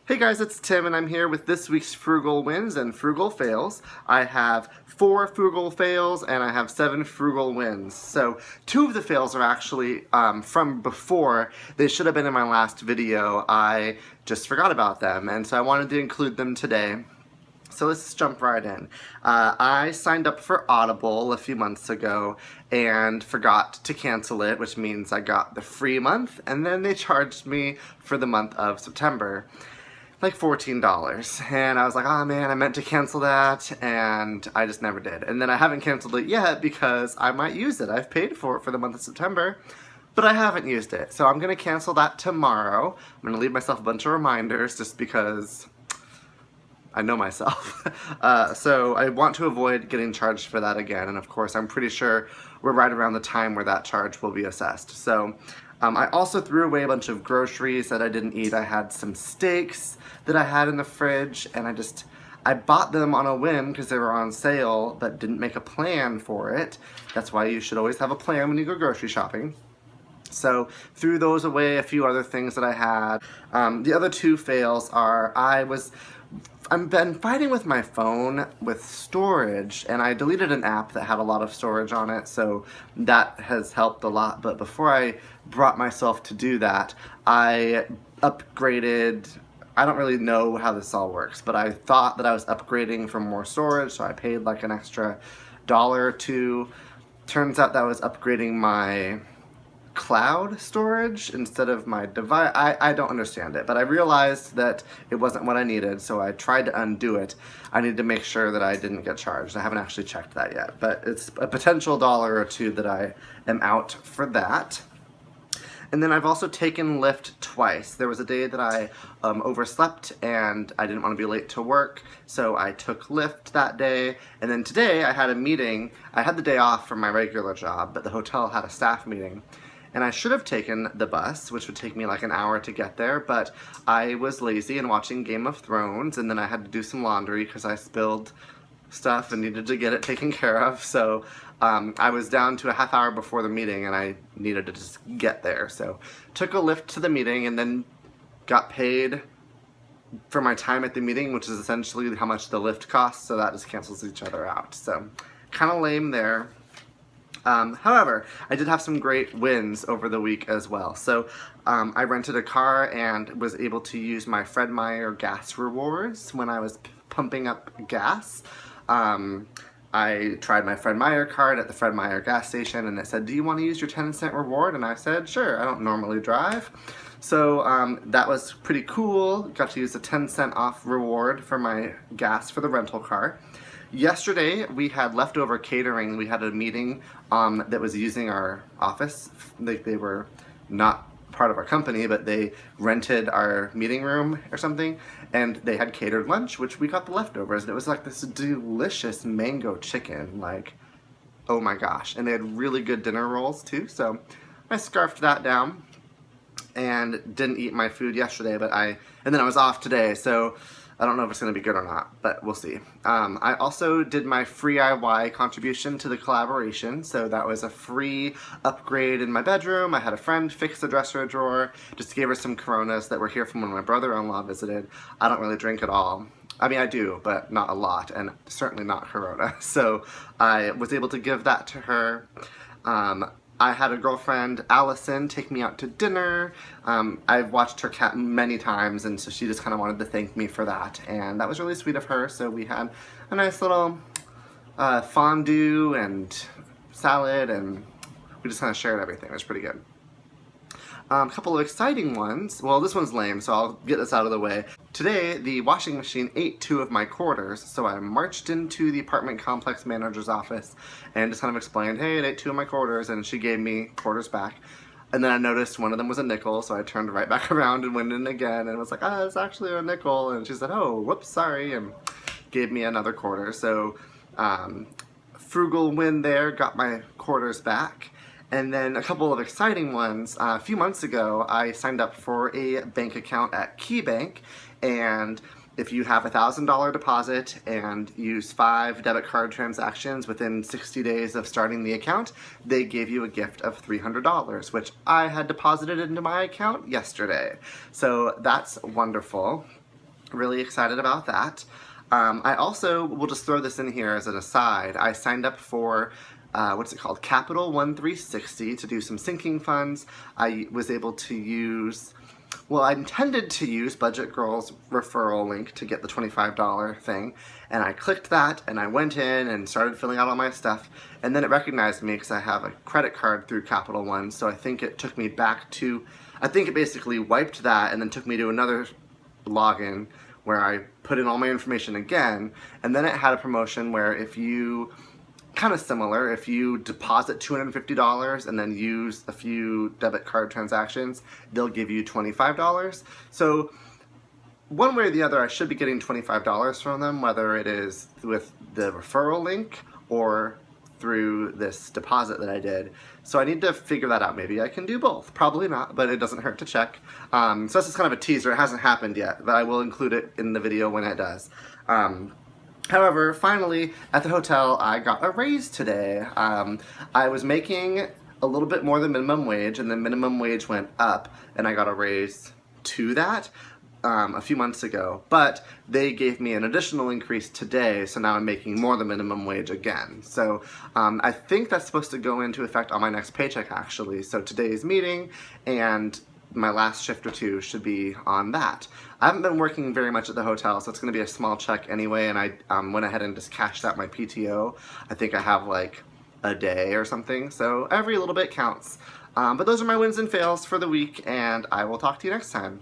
Hey guys, it's Tim and I'm here with this week's Frugal Wins and Frugal Fails. I have 4 Frugal Fails and I have 7 Frugal Wins. So 2 of the fails are actually from before. They should have been in my last video. I just forgot about them and so I wanted to include them today. So let's just jump right in. I signed up for Audible a few months ago and forgot to cancel it, which means I got the free month and then they charged me for the month of September. Like $14, and I was like, oh man, I meant to cancel that, and I just never did. And then I haven't canceled it yet because I might use it. I've paid for it for the month of September, but I haven't used it. So I'm gonna cancel that tomorrow. I'm gonna leave myself a bunch of reminders just because I know myself. So I want to avoid getting charged for that again, and of course I'm pretty sure we're right around the time where that charge will be assessed. So I also threw away a bunch of groceries that I didn't eat. I had some steaks that I had in the fridge, and I bought them on a whim because they were on sale, but didn't make a plan for it. That's why you should always have a plan when you go grocery shopping. So threw those away, a few other things that I had. The other 2 fails are I've been fighting with my phone with storage, and I deleted an app that had a lot of storage on it, so that has helped a lot. But before I brought myself to do that, I upgraded. I don't really know how this all works, but I thought that I was upgrading for more storage, so I paid like an extra $1 or $2. Turns out that was upgrading my cloud storage instead of my device. I don't understand it, but I realized that it wasn't what I needed, so I tried to undo it. I need to make sure that I didn't get charged. I haven't actually checked that yet, but it's a potential $1 or $2 that I am out for that. And then I've also taken Lyft twice. There was a day that I overslept and I didn't want to be late to work, so I took Lyft that day. And then today I had a meeting. I had the day off from my regular job, but the hotel had a staff meeting. And I should have taken the bus, which would take me like an hour to get there, but I was lazy and watching Game of Thrones, and then I had to do some laundry because I spilled stuff and needed to get it taken care of. So I was down to a half hour before the meeting and I needed to just get there. So took a Lyft to the meeting and then got paid for my time at the meeting, which is essentially how much the Lyft costs, so that just cancels each other out. So kind of lame there. However, I did have some great wins over the week as well. So I rented a car and was able to use my Fred Meyer gas rewards when I was pumping up gas. I tried my Fred Meyer card at the Fred Meyer gas station and it said, do you want to use your 10-cent reward? And I said, sure, I don't normally drive. So that was pretty cool. Got to use a 10-cent off reward for my gas for the rental car. Yesterday we had leftover catering. We had a meeting that was using our office. They were not part of our company, but they rented our meeting room or something, and they had catered lunch, which we got the leftovers, and it was like this delicious mango chicken, like, oh my gosh. And they had really good dinner rolls too, so I scarfed that down and didn't eat my food yesterday, and then I was off today, so I don't know if it's going to be good or not, but we'll see. I also did my free DIY contribution to the collaboration, so that was a free upgrade in my bedroom. I had a friend fix the dresser drawer, just gave her some Coronas that were here from when my brother-in-law visited. I don't really drink at all. I mean, I do, but not a lot, and certainly not Corona. So I was able to give that to her. I had a girlfriend, Allison, take me out to dinner. I've watched her cat many times, and so she just kind of wanted to thank me for that, and that was really sweet of her. So we had a nice little fondue and salad, and we just kind of shared everything. It was pretty good. A couple of exciting ones. Well, this one's lame, so I'll get this out of the way. Today, the washing machine ate 2 of my quarters, so I marched into the apartment complex manager's office and just kind of explained, hey, it ate 2 of my quarters, and she gave me quarters back. And then I noticed one of them was a nickel, so I turned right back around and went in again and was like, ah, it's actually a nickel. And she said, oh, whoops, sorry, and gave me another quarter. So frugal win there, got my quarters back. And then a couple of exciting ones. A few months ago, I signed up for a bank account at KeyBank, and if you have a $1,000 deposit and use 5 debit card transactions within 60 days of starting the account, they gave you a gift of $300, which I had deposited into my account yesterday. So that's wonderful. Really excited about that. I also will just throw this in here as an aside. I signed up for what's it called? Capital One 360 to do some sinking funds. I was able to use, well, I intended to use Budget Girl's referral link to get the $25 thing, and I clicked that, and I went in and started filling out all my stuff, and then it recognized me because I have a credit card through Capital One, so I think it took me back to, I think it basically wiped that and then took me to another login where I put in all my information again, and then it had a promotion where if you, kind of similar, if you deposit $250 and then use a few debit card transactions, they'll give you $25. So one way or the other, I should be getting $25 from them, whether it is with the referral link or through this deposit that I did. So I need to figure that out. Maybe I can do both. Probably not, but it doesn't hurt to check. So this is kind of a teaser. It hasn't happened yet, but I will include it in the video when it does. However, finally, at the hotel, I got a raise today. I was making a little bit more than minimum wage, and the minimum wage went up, and I got a raise to that a few months ago. But they gave me an additional increase today, so now I'm making more than minimum wage again. So I think that's supposed to go into effect on my next paycheck, actually. So today's meeting and my last shift or two should be on that. I haven't been working very much at the hotel, so it's going to be a small check anyway, and I went ahead and just cashed out my PTO. I think I have like a day or something, so every little bit counts. But those are my wins and fails for the week, and I will talk to you next time.